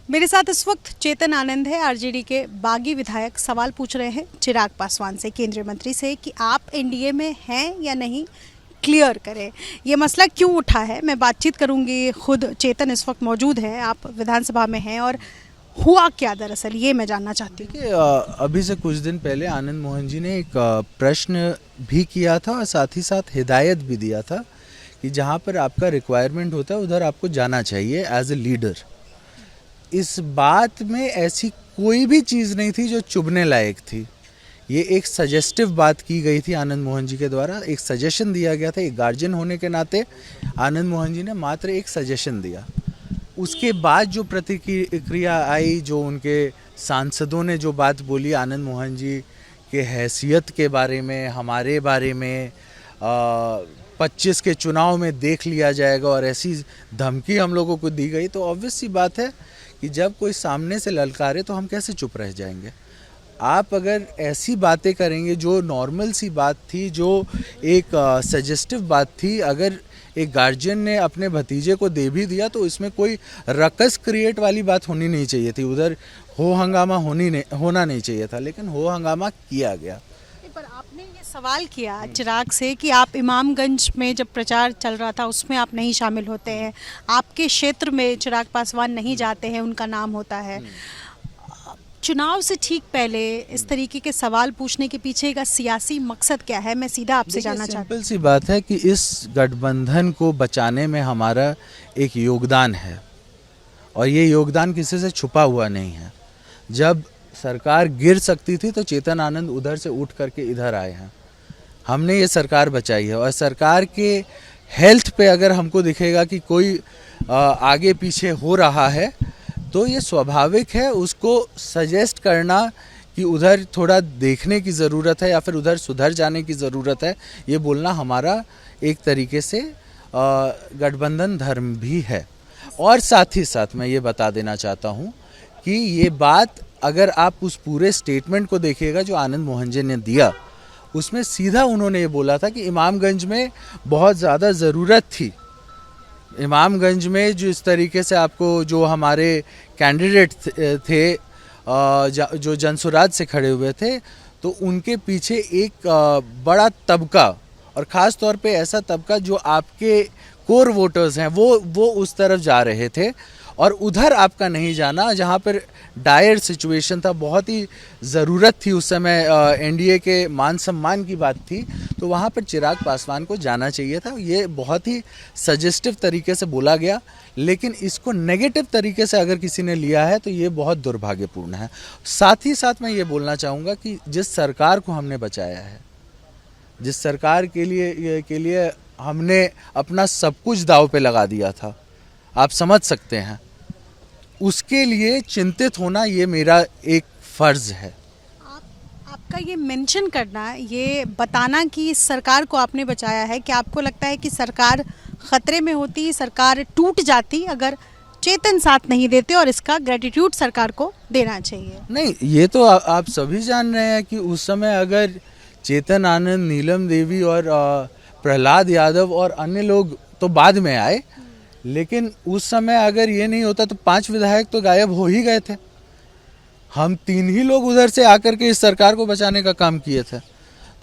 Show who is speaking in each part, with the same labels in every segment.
Speaker 1: मेरे साथ इस वक्त चेतन आनंद है, आरजेडी के बागी विधायक। सवाल पूछ रहे हैं चिराग पासवान से, केंद्रीय मंत्री से, कि आप एनडीए में हैं या नहीं, क्लियर करें। ये मसला क्यों उठा है, मैं बातचीत करूंगी। खुद चेतन इस वक्त मौजूद है, आप विधानसभा में हैं, और हुआ क्या दरअसल ये मैं जानना चाहती हूँ।
Speaker 2: देखिए, अभी से कुछ दिन पहले आनंद मोहन जी ने एक प्रश्न भी किया था और साथ ही साथ हिदायत भी दिया था कि जहाँ पर आपका रिक्वायरमेंट होता है उधर आपको जाना चाहिए एज ए लीडर। इस बात में ऐसी कोई भी चीज़ नहीं थी जो चुभने लायक थी। ये एक सजेस्टिव बात की गई थी आनंद मोहन जी के द्वारा, एक सजेशन दिया गया था। एक गार्जियन होने के नाते आनंद मोहन जी ने मात्र एक सजेशन दिया। उसके बाद जो प्रतिक्रिया आई, जो उनके सांसदों ने जो बात बोली आनंद मोहन जी के हैसियत के बारे में, हमारे बारे में, 25 के चुनाव में देख लिया जाएगा और ऐसी धमकी हम लोगों को दी गई, तो ऑब्वियस सी बात है कि जब कोई सामने से ललकारे तो हम कैसे चुप रह जाएंगे। आप अगर ऐसी बातें करेंगे, जो नॉर्मल सी बात थी, जो एक सजेस्टिव बात थी, अगर एक गार्जियन ने अपने भतीजे को दे भी दिया तो इसमें कोई रकस क्रिएट वाली बात होनी नहीं चाहिए थी। उधर हो हंगामा होना नहीं चाहिए था, लेकिन हो हंगामा किया गया।
Speaker 1: पर आपने ये सवाल किया चिराग से कि आप इमामगंज में जब प्रचार चल रहा था उसमें आप नहीं शामिल होते हैं, आपके क्षेत्र में चिराग पासवान नहीं जाते हैं, उनका नाम होता है। चुनाव से ठीक पहले इस तरीके के सवाल पूछने के पीछे का सियासी मकसद क्या है, मैं सीधा आपसे जानना चाहती हूँ।
Speaker 2: सिंपल सी बात है कि इस गठबंधन को बचाने में हमारा एक योगदान है और ये योगदान किसी से छुपा हुआ नहीं है। जब सरकार गिर सकती थी तो चेतन आनंद उधर से उठ करके इधर आए हैं। हमने ये सरकार बचाई है और सरकार के हेल्थ पे अगर हमको दिखेगा कि कोई आगे पीछे हो रहा है तो ये स्वाभाविक है उसको सजेस्ट करना कि उधर थोड़ा देखने की ज़रूरत है या फिर उधर सुधर जाने की ज़रूरत है। ये बोलना हमारा एक तरीके से गठबंधन धर्म भी है। और साथ ही साथ मैं ये बता देना चाहता हूँ कि ये बात अगर आप उस पूरे स्टेटमेंट को देखिएगा जो आनंद मोहन जी ने दिया, उसमें सीधा उन्होंने ये बोला था कि इमामगंज में बहुत ज़्यादा ज़रूरत थी। इमामगंज में जो इस तरीके से आपको जो हमारे कैंडिडेट थे जो जनसुराज से खड़े हुए थे, तो उनके पीछे एक बड़ा तबका, और ख़ास तौर पे ऐसा तबका जो आपके कोर वोटर्स हैं, वो उस तरफ जा रहे थे और उधर आपका नहीं जाना, जहाँ पर डायर सिचुएशन था, बहुत ही ज़रूरत थी उस समय, एनडीए के मान सम्मान की बात थी, तो वहाँ पर चिराग पासवान को जाना चाहिए था। ये बहुत ही सजेस्टिव तरीके से बोला गया, लेकिन इसको नेगेटिव तरीके से अगर किसी ने लिया है तो ये बहुत दुर्भाग्यपूर्ण है। साथ ही साथ मैं ये बोलना चाहूँगा कि जिस सरकार को हमने बचाया है, जिस सरकार के लिए हमने अपना सब कुछ दांव पे लगा दिया था, आप समझ सकते हैं, उसके लिए चिंतित होना ये मेरा एक फ़र्ज़ है।
Speaker 1: आपका ये मेंशन करना, ये बताना कि इस सरकार को आपने बचाया है, कि आपको लगता है कि सरकार खतरे में होती, सरकार टूट जाती अगर चेतन साथ नहीं देते, और इसका ग्रेटिट्यूड सरकार को देना चाहिए।
Speaker 2: नहीं, ये तो आप सभी जान रहे हैं कि उस समय अगर चेतन आनंद, नीलम देवी और प्रहलाद यादव और अन्य लोग तो बाद में आए, लेकिन उस समय अगर ये नहीं होता तो 5 विधायक तो गायब हो ही गए थे। हम 3 ही लोग उधर से आकर के इस सरकार को बचाने का काम किए थे।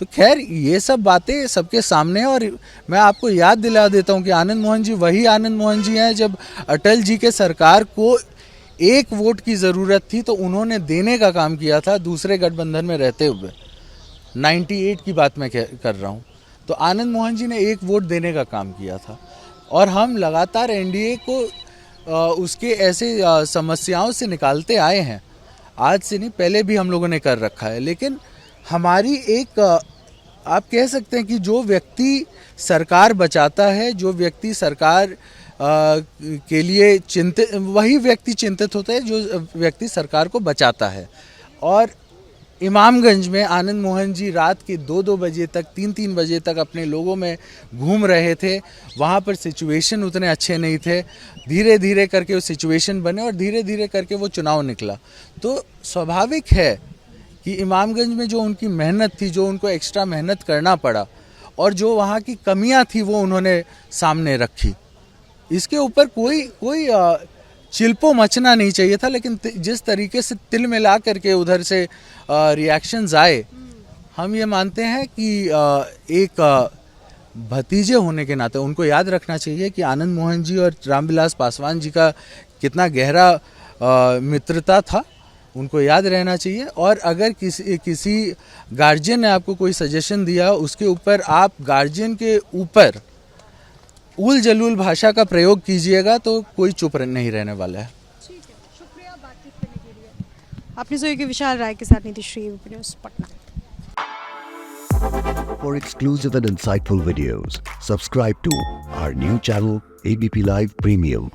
Speaker 2: तो खैर, ये सब बातें सबके सामने हैं और मैं आपको याद दिला देता हूँ कि आनंद मोहन जी वही आनंद मोहन जी हैं जब अटल जी के सरकार को एक वोट की ज़रूरत थी तो उन्होंने देने का काम किया था दूसरे गठबंधन में रहते हुए। 98 की बात मैं कर रहा हूँ, तो आनंद मोहन जी ने एक वोट देने का काम किया था और हम लगातार एनडीए को उसके ऐसे समस्याओं से निकालते आए हैं। आज से नहीं, पहले भी हम लोगों ने कर रखा है, लेकिन हमारी एक आप कह सकते हैं कि जो व्यक्ति सरकार बचाता है, जो व्यक्ति सरकार के लिए चिंतित, वही व्यक्ति चिंतित होता है जो व्यक्ति सरकार को बचाता है। और इमामगंज में आनंद मोहन जी रात के 2-2 बजे तक, 3-3 बजे तक अपने लोगों में घूम रहे थे। वहाँ पर सिचुएशन उतने अच्छे नहीं थे, धीरे धीरे करके वो सिचुएशन बने और धीरे धीरे करके वो चुनाव निकला। तो स्वाभाविक है कि इमामगंज में जो उनकी मेहनत थी, जो उनको एक्स्ट्रा मेहनत करना पड़ा और जो वहाँ की कमियाँ थी वो उन्होंने सामने रखी। इसके ऊपर कोई चिल्पो मचना नहीं चाहिए था, लेकिन जिस तरीके से तिल मिला करके उधर से रिएक्शंस आए, हम ये मानते हैं कि एक भतीजे होने के नाते उनको याद रखना चाहिए कि आनंद मोहन जी और रामविलास पासवान जी का कितना गहरा मित्रता था, उनको याद रहना चाहिए। और अगर किसी गार्जियन ने आपको कोई सजेशन दिया, उसके ऊपर आप गार्जियन के ऊपर उल जलूल भाषा का प्रयोग कीजिएगा तो कोई चुप नहीं रहने वाला है।
Speaker 1: ठीक है, शुक्रिया बातचीत करने के लिए। आपने सुनी कि विशाल राय के साथ Nitish Shri, ABP news Patna.
Speaker 3: For exclusive and insightful videos, subscribe to our new channel ABP Live Premium.